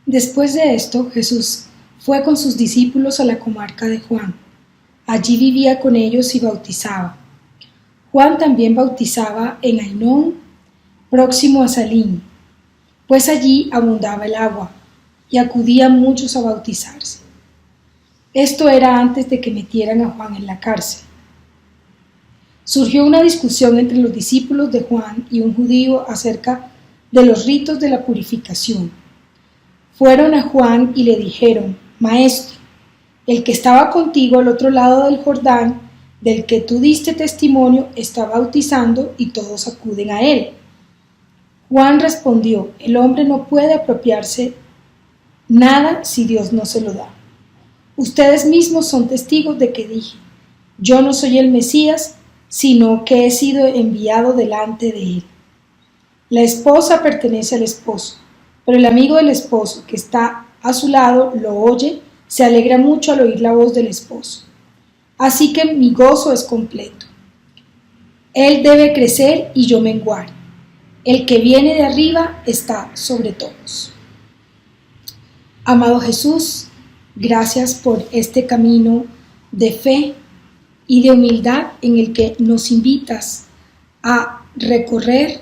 Después de esto, Jesús fue con sus discípulos a la comarca de Juan. Allí vivía con ellos y bautizaba. Juan también bautizaba en Ainón, próximo a Salim, pues allí abundaba el agua, y acudían muchos a bautizarse. Esto era antes de que metieran a Juan en la cárcel. Surgió una discusión entre los discípulos de Juan y un judío acerca de los ritos de la purificación. Fueron a Juan y le dijeron: Maestro, el que estaba contigo al otro lado del Jordán, del que tú diste testimonio, está bautizando y todos acuden a él. Juan respondió: El hombre no puede apropiarse nada si Dios no se lo da. Ustedes mismos son testigos de que dije: Yo no soy el Mesías, sino que he sido enviado delante de él. La esposa pertenece al esposo, pero el amigo del esposo que está a su lado lo oye, se alegra mucho al oír la voz del esposo. Así que mi gozo es completo. Él debe crecer y yo menguar. El que viene de arriba está sobre todos. Amado Jesús, gracias por este camino de fe y de humildad en el que nos invitas a recorrer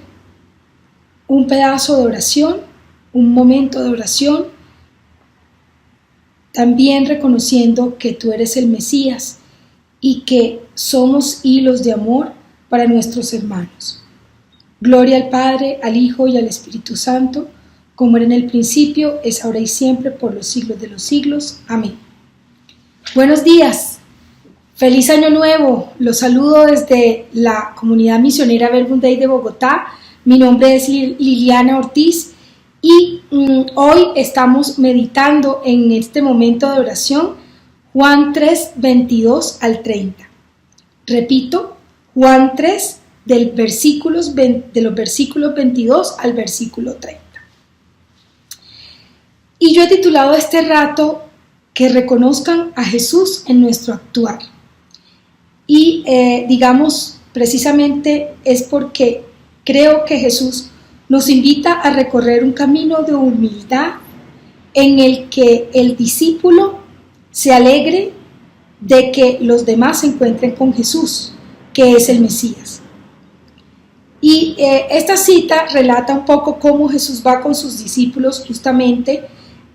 un pedazo de oración, un momento de oración, también reconociendo que tú eres el Mesías y que somos hilos de amor para nuestros hermanos. Gloria al Padre, al Hijo y al Espíritu Santo, como era en el principio, es ahora y siempre, por los siglos de los siglos. Amén. Buenos días, feliz año nuevo. Los saludo desde la comunidad misionera Verbum Dei de Bogotá. Mi nombre es Liliana Ortiz y hoy estamos meditando en este momento de oración Juan 3, 22 al 30. Repito, Juan 3, de los versículos 22 al versículo 30. Y yo he titulado este rato que reconozcan a Jesús en nuestro actuar. Y digamos, precisamente es porque creo que Jesús nos invita a recorrer un camino de humildad en el que el discípulo se alegre de que los demás se encuentren con Jesús, que es el Mesías. Y esta cita relata un poco cómo Jesús va con sus discípulos justamente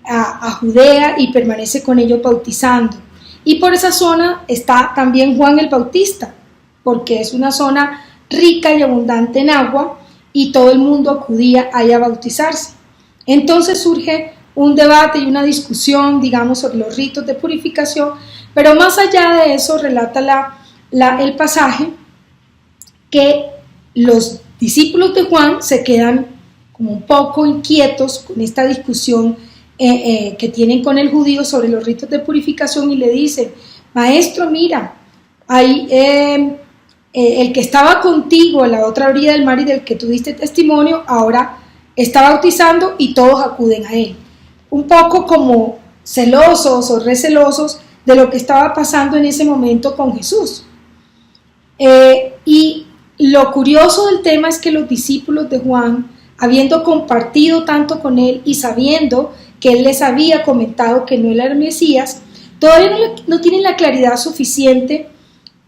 a Judea y permanece con ellos bautizando. Y por esa zona está también Juan el Bautista, porque es una zona rica y abundante en agua y todo el mundo acudía ahí a bautizarse. Entonces surge un debate y una discusión, digamos, sobre los ritos de purificación, pero más allá de eso relata el pasaje que los discípulos de Juan se quedan como un poco inquietos con esta discusión que tienen con el judío sobre los ritos de purificación y le dicen: Maestro, mira, hay el que estaba contigo a la otra orilla del mar y del que tú diste testimonio, ahora está bautizando y todos acuden a él. Un poco como celosos o recelosos de lo que estaba pasando en ese momento con Jesús. Y lo curioso del tema es que los discípulos de Juan, habiendo compartido tanto con él y sabiendo que él les había comentado que no era el Mesías, todavía no tienen la claridad suficiente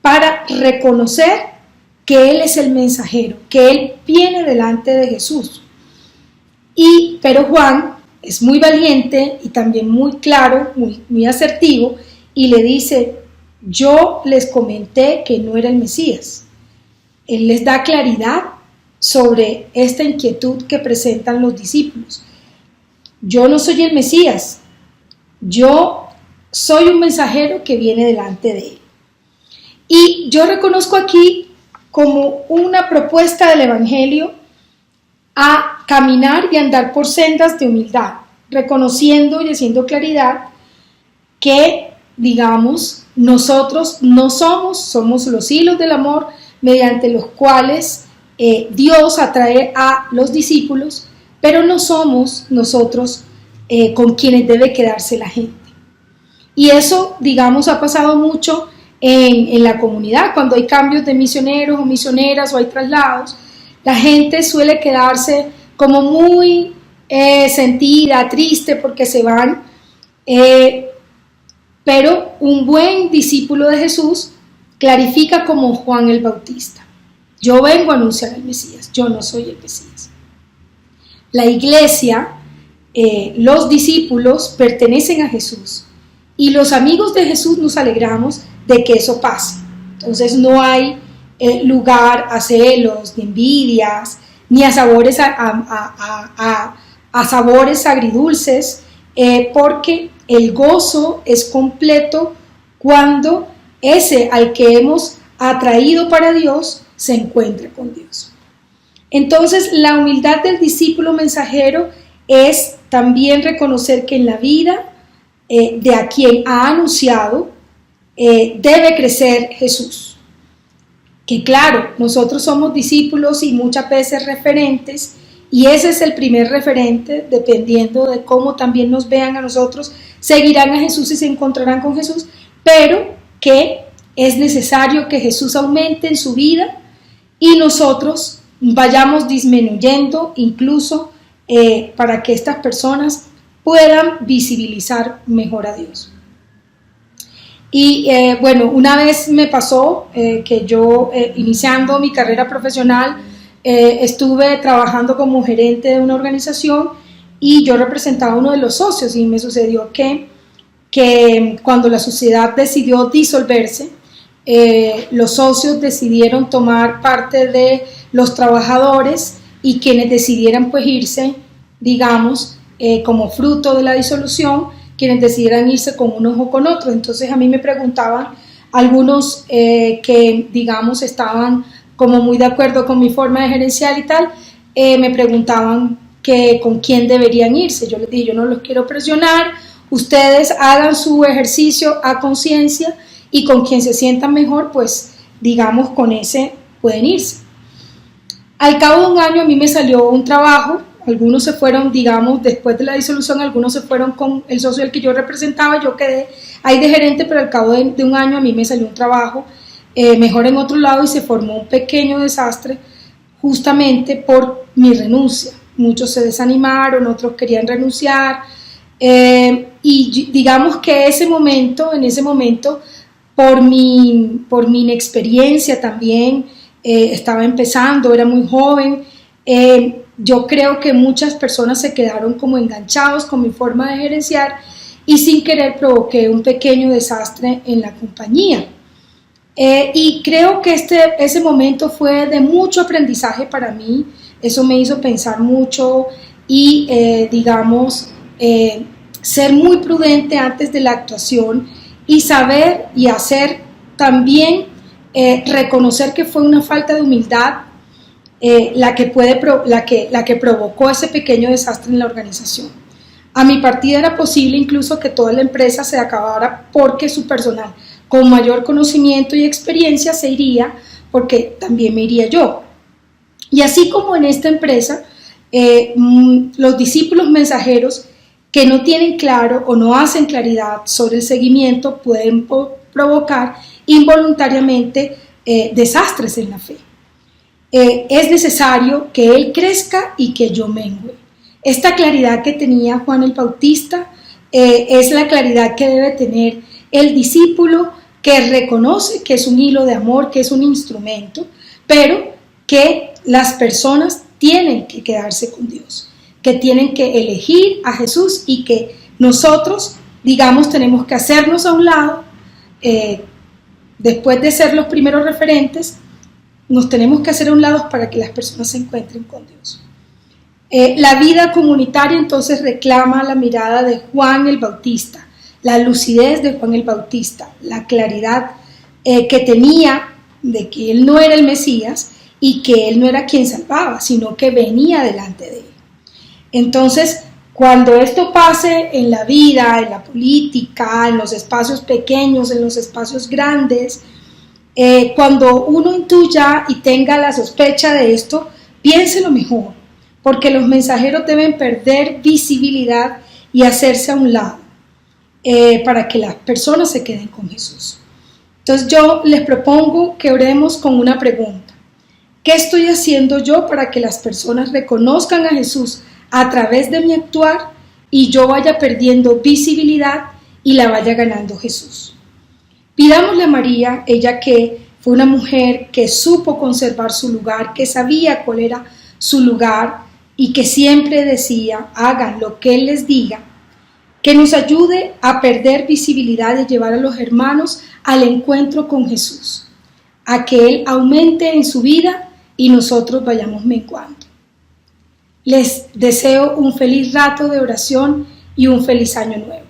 para reconocer que él es el mensajero, que él viene delante de Jesús. Pero Juan es muy valiente y también muy claro, muy asertivo, y le dice: yo les comenté que no era el Mesías. Él les da claridad sobre esta inquietud que presentan los discípulos. Yo no soy el Mesías, yo soy un mensajero que viene delante de él. Y yo reconozco aquí como una propuesta del Evangelio a caminar y andar por sendas de humildad, reconociendo y haciendo claridad que, digamos, nosotros no somos los hilos del amor mediante los cuales Dios atrae a los discípulos, pero no somos nosotros con quienes debe quedarse la gente. Y eso, digamos, ha pasado mucho en la comunidad. Cuando hay cambios de misioneros o misioneras o hay traslados, la gente suele quedarse como muy sentida, triste porque se van, pero un buen discípulo de Jesús clarifica como Juan el Bautista: yo vengo a anunciar al Mesías, yo no soy el Mesías. La iglesia, los discípulos pertenecen a Jesús y los amigos de Jesús nos alegramos de que eso pase. Entonces no hay lugar a celos, ni envidias, ni a sabores, a sabores agridulces, porque el gozo es completo cuando ese al que hemos atraído para Dios se encuentra con Dios. Entonces, la humildad del discípulo mensajero es también reconocer que en la vida de a quien ha anunciado debe crecer Jesús. Que claro, nosotros somos discípulos y muchas veces referentes, y ese es el primer referente, dependiendo de cómo también nos vean a nosotros, seguirán a Jesús y se encontrarán con Jesús, pero que es necesario que Jesús aumente en su vida y nosotros vayamos disminuyendo incluso para que estas personas puedan visibilizar mejor a Dios. Y bueno, una vez me pasó que yo iniciando mi carrera profesional estuve trabajando como gerente de una organización y yo representaba a uno de los socios, y me sucedió que cuando la sociedad decidió disolverse, los socios decidieron tomar parte de los trabajadores, y quienes decidieran pues irse, digamos, como fruto de la disolución, quienes decidieran irse con unos o con otros. Entonces a mí me preguntaban algunos que, digamos, estaban como muy de acuerdo con mi forma de gerenciar y tal, me preguntaban que con quién deberían irse. Yo les dije: yo no los quiero presionar, ustedes hagan su ejercicio a conciencia y con quien se sientan mejor, pues digamos, con ese pueden irse. Al cabo de un año a mí me salió un trabajo, algunos se fueron, digamos, después de la disolución, algunos se fueron con el socio al que yo representaba, yo quedé ahí de gerente, pero al cabo de un año a mí me salió un trabajo mejor en otro lado, y se formó un pequeño desastre justamente por mi renuncia. Muchos se desanimaron, otros querían renunciar, y digamos que en ese momento, por mi inexperiencia también, estaba empezando, era muy joven, yo creo que muchas personas se quedaron como enganchados con mi forma de gerenciar, y sin querer provoqué un pequeño desastre en la compañía. Y creo que ese momento fue de mucho aprendizaje para mí. Eso me hizo pensar mucho y, digamos, ser muy prudente antes de la actuación, y saber y hacer también, reconocer que fue una falta de humildad la que provocó ese pequeño desastre en la organización. A mi partida era posible incluso que toda la empresa se acabara porque su personal con mayor conocimiento y experiencia se iría, porque también me iría yo. Y así como en esta empresa, los discípulos mensajeros que no tienen claro o no hacen claridad sobre el seguimiento pueden provocar involuntariamente desastres en la fe. Es necesario que Él crezca y que yo mengüe. Esta claridad que tenía Juan el Bautista es la claridad que debe tener el discípulo, que reconoce que es un hilo de amor, que es un instrumento, pero que las personas tienen que quedarse con Dios, que tienen que elegir a Jesús, y que nosotros, digamos, tenemos que hacernos a un lado, después de ser los primeros referentes, nos tenemos que hacer a un lado para que las personas se encuentren con Dios. La vida comunitaria entonces reclama la mirada de Juan el Bautista, la lucidez de Juan el Bautista, la claridad que tenía de que él no era el Mesías y que él no era quien salvaba, sino que venía delante de él. Entonces, cuando esto pase en la vida, en la política, en los espacios pequeños, en los espacios grandes, cuando uno intuya y tenga la sospecha de esto, piénselo mejor, porque los mensajeros deben perder visibilidad y hacerse a un lado, para que las personas se queden con Jesús. Entonces yo les propongo que oremos con una pregunta: ¿qué estoy haciendo yo para que las personas reconozcan a Jesús a través de mi actuar y yo vaya perdiendo visibilidad y la vaya ganando Jesús. Pidámosle a María, ella que fue una mujer que supo conservar su lugar, que sabía cuál era su lugar y que siempre decía, hagan lo que Él les diga, que nos ayude a perder visibilidad y llevar a los hermanos al encuentro con Jesús, a que Él aumente en su vida y nosotros vayamos menguando. Les deseo un feliz rato de oración y un feliz año nuevo.